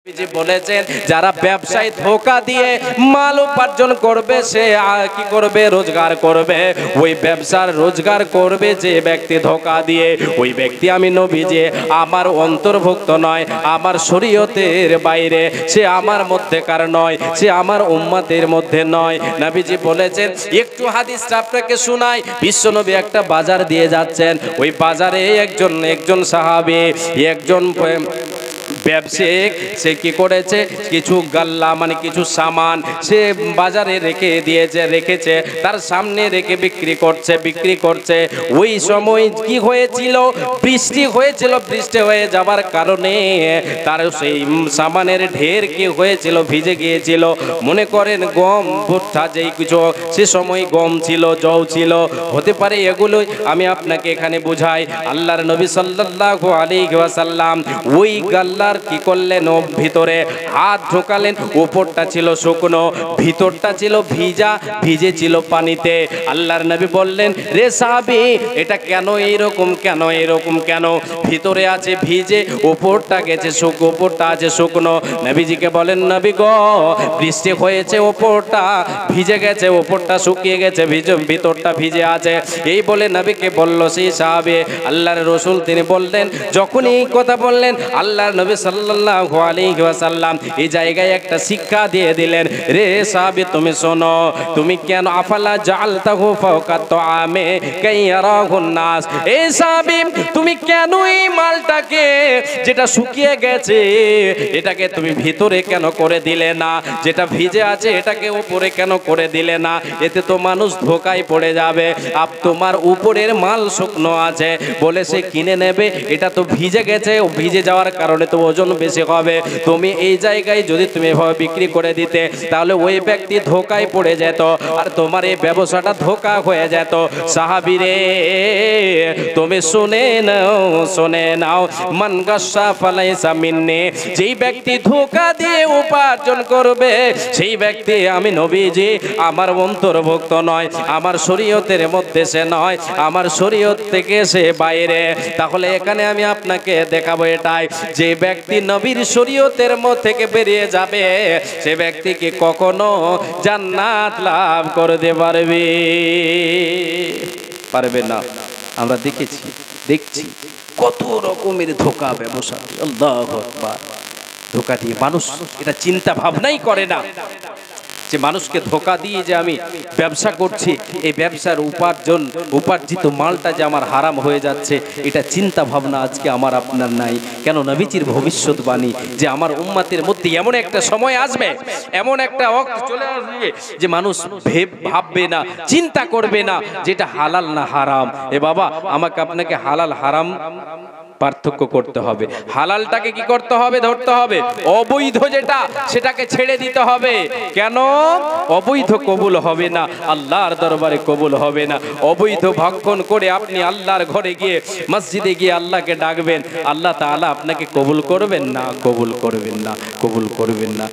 নবীজি বলেছেন যারা ব্যবসায় ধোঁকা দিয়ে মাল উপার্জন করবে সে কি করবে? রোজগার করবে। ওই ব্যবসার রোজগার করবে যে ব্যক্তি ধোঁকা দিয়ে, ওই ব্যক্তি আমি নবীজি আমার অন্তর্ভুক্ত নয়, আমার শরীয়তের বাইরে, সে আমার মধ্যেকার নয়, সে আমার উম্মতের মধ্যে নয়। নবীজি বলেছেন, একটু হাদিসটা আপনাকে শোনাই। বিশ্বনবী একটা বাজার দিয়ে যাচ্ছেন, ওই বাজারে একজন সাহাবী, একজন ব্যবসায়িক, সে কি করেছে? কিছু গাল্লা মানে কিছু সামান সে বাজারে রেখেছে, তার সামনে রেখে বিক্রি করছে। ওই সময় কি হয়েছিল? বৃষ্টি হয়েছিল। বৃষ্টি হয়ে যাবার কারণে তার সেই সামানের ঢের কি হয়েছিল? ভিজে গিয়েছিল। মনে করেন গম, ভুট্টা, যেই কিছু সে সময় গম ছিল, জও ছিল, হতে পারে এগুলোই। আমি আপনাকে এখানে বুঝাই। আল্লাহর নবী সাল্লাল্লাহু আলাইহি ওয়াসাল্লাম ওই গাল্লার কি করলেন? ভিতরে হাত ঢোকালেন। উপরটা ছিল শুকনো, ভিতরটা ছিল ভিজে ছিল পানিতে। আল্লাহর নবী বললেন, রে সাহাবী, এটা কেন এইরকম? কেন? ভিতরে আছে ভিজে, উপরটা আছে শুকনো। নবীজিকে বলেন, নবী গো, বৃষ্টি হয়েছে, উপরটা ভিজে গেছে, উপরটা শুকিয়ে গেছে, ভিতরটা ভিজে আছে। এই বলে নবীকে বলল সেই সাহাবী। আল্লাহর রাসূল তিনি বললেন, যখন এই কথা বললেন, আল্লাহর নবী সাল্লাল্লাহু আলাইহি ওয়াসাল্লাম এই জায়গায় একটা শিক্ষা দিয়ে দিলেন। রে সাহাবী, তুমি শোনো, তুমি কেন আফালা জাআলতাহু ফাওকা তুআমে কাইয়ারাহুন নাস, এই সাহাবী তুমি কেন এই মালটাকে যেটা শুকিয়ে গেছে এটাকে তুমি ভিতরে কেন করে দিলে না? যেটা ভিজে আছে এটাকে উপরে কেন করে দিলে না? এতে তো মানুষ ধোঁকায় পড়ে যাবে। তোমার উপরের মাল শুকনো আছে বলে সে কিনে নেবে, এটা তো ভিজে গেছে, ভিজে যাওয়ার কারণে তো ওজন বেশি হবে। তুমি এই জায়গায় যদি তুমি এভাবে বিক্রি করে দিতে, তাহলে ওই ব্যক্তি ধোঁকায় পড়ে যেত আর তোমার এই ব্যবসাটা ধোঁকা হয়ে যেত। সাহাবী রে, তুমি শুনে নাও, মান গাসসা ফালাইসা মিন্নি, যেই ব্যক্তি ধোঁকা দিয়ে উপার্জন করবে সেই ব্যক্তি আমি নবীজি আমার অন্তর্ভুক্ত নয়, আমার শরীয়তের মধ্যে সে নয়, আমার শরীয়ত থেকে সে বাইরে। তাহলে এখানে আমি আপনাকে দেখাবো এটাই, যে ব্যক্তি নবীর শরীয়তের মধ্যে থেকে বেরিয়ে যাবে সে ব্যক্তি কি কখনো জান্নাত লাভ করতে পারবে না। আমরা দেখছি কত রকমের ধোঁকা ব্যবসা। আল্লাহু আকবার। ধোঁকা দিয়ে মানুষ এটা চিন্তা ভাবনাই করে না যে মানুষকে ধোঁকা দিয়ে যে আমি ব্যবসা করছি, এই ব্যবসার উপার্জিত মালটা যে আমার হারাম হয়ে যাচ্ছে, এটা চিন্তা ভাবনা আজকে আমার আপনার নাই। কেন? নবীজির ভবিষ্যৎবাণী যে আমার উম্মতের মধ্যে এমন একটা সময় আসবে, এমন একটা ওয়াক্ত চলে আসবে যে মানুষ ভাববে না, চিন্তা করবে না যেটা হালাল না হারাম। এ বাবা, আমাকে আপনাকে হালাল হারাম পার্থক্য করতে হবে। হালালটাকে কি করতে হবে? ধরতে হবে। অবৈধ যেটা সেটাকে ছেড়ে দিতে হবে। কেন? অবৈধ কবুল হবে না, আল্লাহর দরবারে কবুল হবে না। অবৈধ ভক্ষণ করে আপনি আল্লাহর ঘরে গিয়ে, মসজিদে গিয়ে আল্লাহকে ডাকবেন, আল্লাহ তাআলা আপনাকে কবুল করবেন না।